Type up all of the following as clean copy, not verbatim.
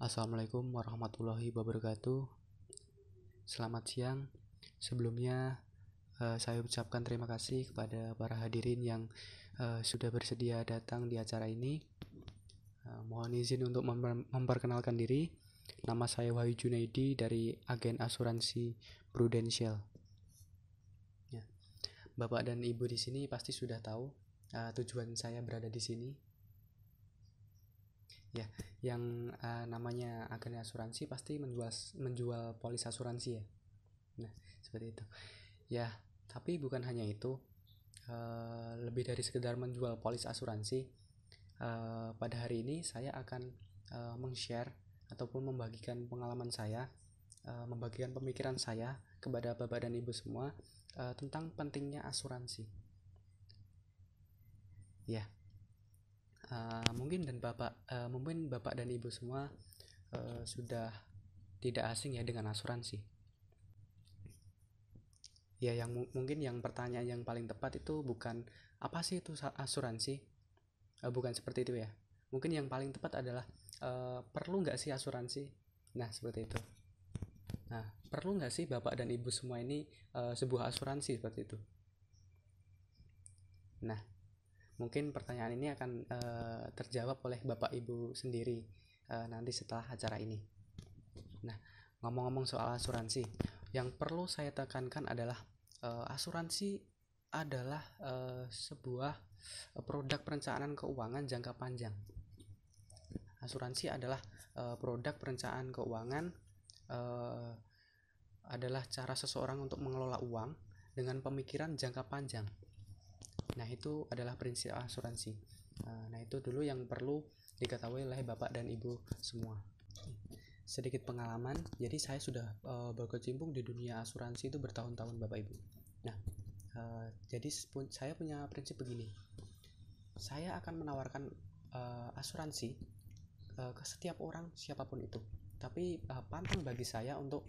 Assalamualaikum warahmatullahi wabarakatuh. Selamat siang. Sebelumnya saya ucapkan terima kasih kepada para hadirin yang sudah bersedia datang di acara ini. Mohon izin untuk memperkenalkan diri. Nama saya Wahyu Junaidi dari agen asuransi Prudential. Ya. Bapak dan Ibu di sini pasti sudah tahu tujuan saya berada di sini. Ya, yang namanya agen asuransi pasti menjual polis asuransi ya. Nah, seperti itu. Ya, tapi bukan hanya itu. Lebih dari sekedar menjual polis asuransi. Pada hari ini saya akan meng-share ataupun membagikan pengalaman saya, membagikan pemikiran saya kepada Bapak dan Ibu semua tentang pentingnya asuransi. Ya. Mungkin Bapak dan Ibu semua sudah tidak asing ya dengan asuransi. Ya, mungkin yang pertanyaan yang paling tepat itu bukan apa sih itu asuransi, bukan seperti itu ya. Mungkin yang paling tepat adalah perlu nggak sih asuransi? Nah, seperti itu. Nah, perlu nggak sih Bapak dan Ibu semua ini sebuah asuransi seperti itu? Nah, mungkin pertanyaan ini akan terjawab oleh Bapak Ibu sendiri nanti setelah acara ini. Nah, ngomong-ngomong soal asuransi, yang perlu saya tekankan adalah asuransi adalah sebuah produk perencanaan keuangan jangka panjang. Asuransi adalah produk perencanaan keuangan, adalah cara seseorang untuk mengelola uang dengan pemikiran jangka panjang. Nah, itu adalah prinsip asuransi. Nah, itu dulu yang perlu diketahui oleh Bapak dan Ibu semua. Sedikit pengalaman, jadi saya sudah berkecimpung di dunia asuransi itu bertahun-tahun Bapak Ibu. Nah, jadi saya punya prinsip begini. Saya akan menawarkan asuransi ke setiap orang siapapun itu. Tapi pantang bagi saya untuk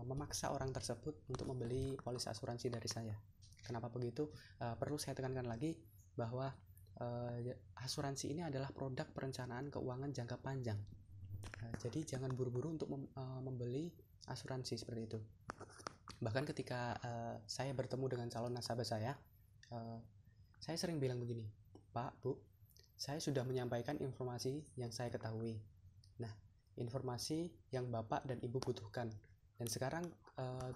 memaksa orang tersebut untuk membeli polis asuransi dari saya. Kenapa begitu? Perlu saya tekankan lagi bahwa asuransi ini adalah produk perencanaan keuangan jangka panjang. Jadi jangan buru-buru untuk membeli asuransi seperti itu. Bahkan ketika saya bertemu dengan calon nasabah saya sering bilang begini, Pak, Bu, saya sudah menyampaikan informasi yang saya ketahui. Nah, informasi yang Bapak dan Ibu butuhkan. Dan sekarang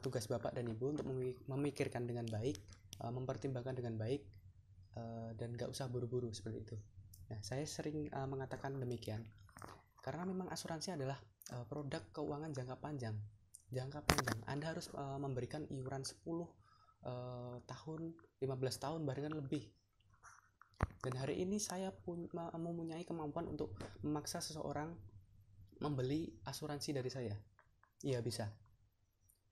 tugas Bapak dan Ibu untuk memikirkan dengan baik, mempertimbangkan dengan baik, dan gak usah buru-buru seperti itu. Nah, saya sering mengatakan demikian. Karena memang asuransi adalah produk keuangan jangka panjang. Anda harus memberikan iuran 10 tahun, 15 tahun, bahkan lebih. Dan hari ini saya mempunyai kemampuan untuk memaksa seseorang membeli asuransi dari saya. Iya, bisa.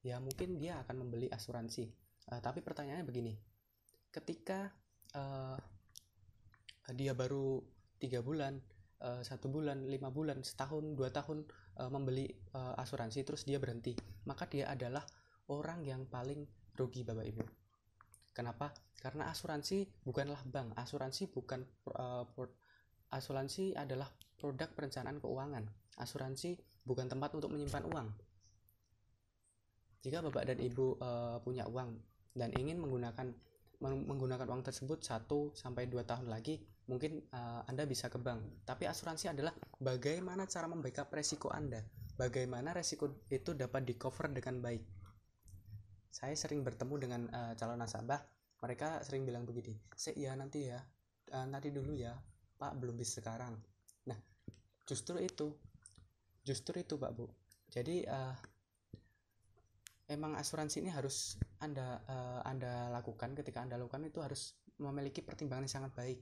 Ya, mungkin dia akan membeli asuransi. Tapi pertanyaannya begini. Ketika dia baru 3 bulan, 1 bulan, 5 bulan, setahun, 2 tahun membeli asuransi terus dia berhenti, maka dia adalah orang yang paling rugi Bapak Ibu. Kenapa? Karena asuransi bukanlah bank. Asuransi adalah produk perencanaan keuangan. Asuransi bukan tempat untuk menyimpan uang. Jika Bapak dan Ibu punya uang dan ingin menggunakan uang tersebut 1-2 tahun lagi, mungkin Anda bisa ke bank. Tapi asuransi adalah bagaimana cara membackup resiko Anda, bagaimana resiko itu dapat di cover dengan baik. Saya sering bertemu dengan calon nasabah, mereka sering bilang begini, nanti dulu ya Pak, belum bisa sekarang. Nah, justru itu Pak, Bu. Jadi emang asuransi ini harus Anda lakukan. Ketika Anda lakukan itu harus memiliki pertimbangan yang sangat baik.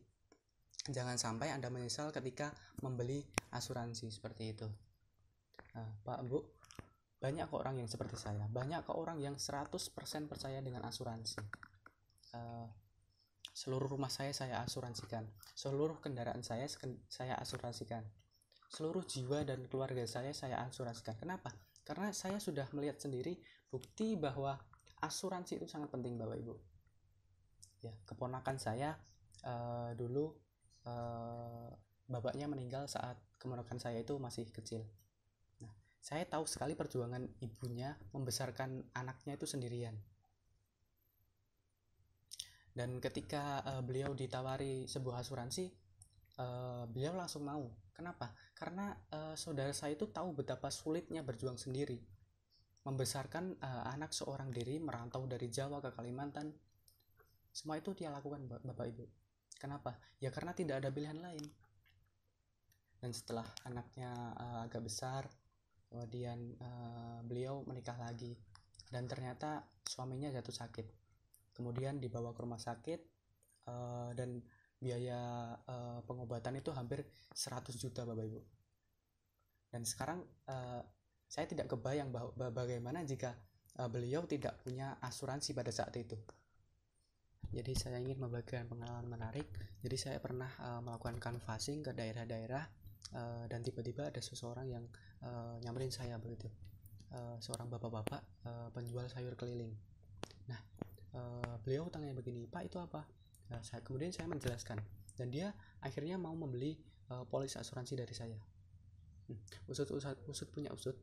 Jangan sampai Anda menyesal ketika membeli asuransi seperti itu. Pak, Bu, banyak kok orang yang seperti saya. Banyak kok orang yang 100% percaya dengan asuransi. Seluruh rumah saya asuransikan. Seluruh kendaraan saya asuransikan. Seluruh jiwa dan keluarga saya asuransikan. Kenapa? Karena saya sudah melihat sendiri bukti bahwa asuransi itu sangat penting Bapak Ibu. Ya, keponakan saya dulu bapaknya meninggal saat keponakan saya itu masih kecil. Nah, saya tahu sekali perjuangan ibunya membesarkan anaknya itu sendirian. Dan ketika beliau ditawari sebuah asuransi, beliau langsung mau. Kenapa? Karena saudara saya itu tahu betapa sulitnya berjuang sendiri, membesarkan anak seorang diri, merantau dari Jawa ke Kalimantan. Semua itu dia lakukan, Bapak Ibu. Kenapa? Ya karena tidak ada pilihan lain. Dan setelah anaknya agak besar, kemudian beliau menikah lagi, dan ternyata suaminya jatuh sakit. Kemudian dibawa ke rumah sakit, dan biaya pengobatan itu hampir 100 juta, Bapak Ibu. Dan sekarang saya tidak kebayang bagaimana jika beliau tidak punya asuransi pada saat itu. Jadi saya ingin membagikan pengalaman menarik. Jadi saya pernah melakukan canvassing ke daerah-daerah, dan tiba-tiba ada seseorang yang nyamperin saya begitu, seorang bapak-bapak penjual sayur keliling. Nah, beliau tanya begini, Pak, itu apa? Kemudian saya menjelaskan, dan dia akhirnya mau membeli polis asuransi dari saya. Usut punya usut,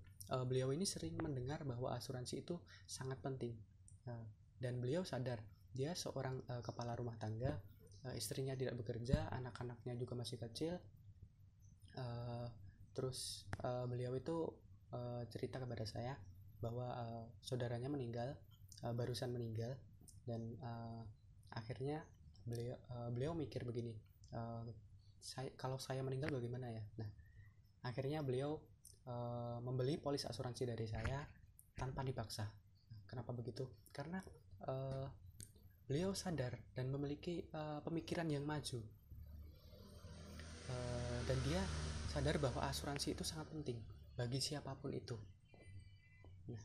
beliau ini sering mendengar bahwa asuransi itu sangat penting, dan beliau sadar dia seorang kepala rumah tangga, istrinya tidak bekerja, anak-anaknya juga masih kecil. Terus beliau itu cerita kepada saya bahwa saudaranya meninggal, barusan meninggal, dan akhirnya beliau mikir begini, kalau saya meninggal bagaimana ya. Nah, akhirnya beliau membeli polis asuransi dari saya tanpa dipaksa. Kenapa begitu? Karena beliau sadar dan memiliki pemikiran yang maju, dan dia sadar bahwa asuransi itu sangat penting bagi siapapun itu. Nah,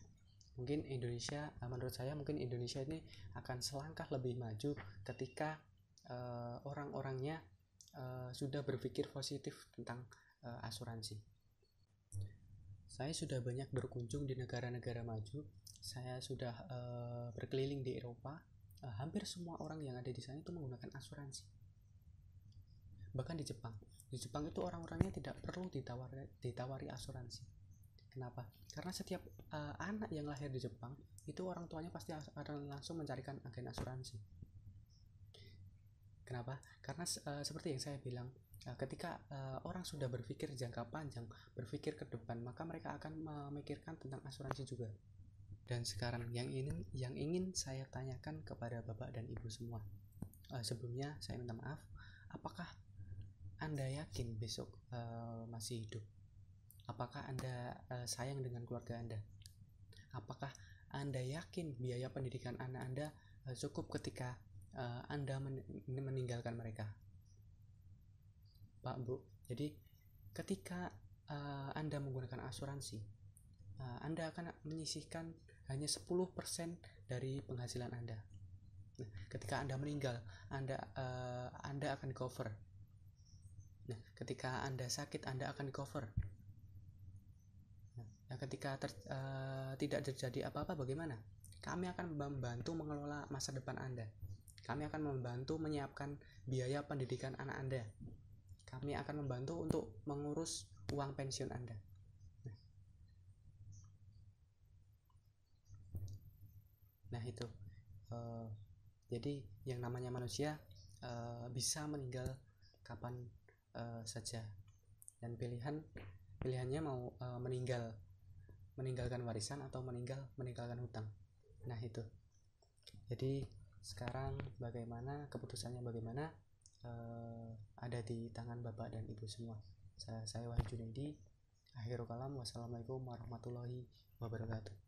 mungkin Indonesia, menurut saya mungkin Indonesia ini akan selangkah lebih maju ketika orang-orangnya sudah berpikir positif tentang asuransi. Saya sudah banyak berkunjung di negara-negara maju. Saya sudah berkeliling di Eropa. Hampir semua orang yang ada di sana itu menggunakan asuransi. Bahkan di Jepang itu orang-orangnya tidak perlu ditawari asuransi. Kenapa? Karena setiap anak yang lahir di Jepang itu orang tuanya pasti akan langsung mencarikan agen asuransi. Kenapa? Karena seperti yang saya bilang, ketika orang sudah berpikir jangka panjang, berpikir ke depan, maka mereka akan memikirkan tentang asuransi juga. Dan sekarang yang ingin saya tanyakan kepada Bapak dan Ibu semua, sebelumnya saya minta maaf, apakah Anda yakin besok masih hidup? Apakah Anda sayang dengan keluarga Anda? Apakah Anda yakin biaya pendidikan anak Anda cukup ketika Anda meninggalkan mereka? Pak, Bu, jadi ketika Anda menggunakan asuransi, Anda akan menyisihkan hanya 10% dari penghasilan Anda. Nah, ketika Anda meninggal, Anda akan di-cover. Nah, ketika Anda sakit, Anda akan di-cover. Nah, ketika tidak terjadi apa-apa, bagaimana? Kami akan membantu mengelola masa depan Anda. Kami akan membantu menyiapkan biaya pendidikan anak Anda. Kami akan membantu untuk mengurus uang pensiun Anda. Nah itu, jadi yang namanya manusia bisa meninggal kapan saja, dan pilihannya mau meninggalkan warisan atau meninggalkan hutang. Nah itu, jadi sekarang bagaimana keputusannya, bagaimana ada di tangan Bapak dan Ibu semua. Saya Wahyu Junaidi, akhirul kalam, wassalamualaikum warahmatullahi wabarakatuh.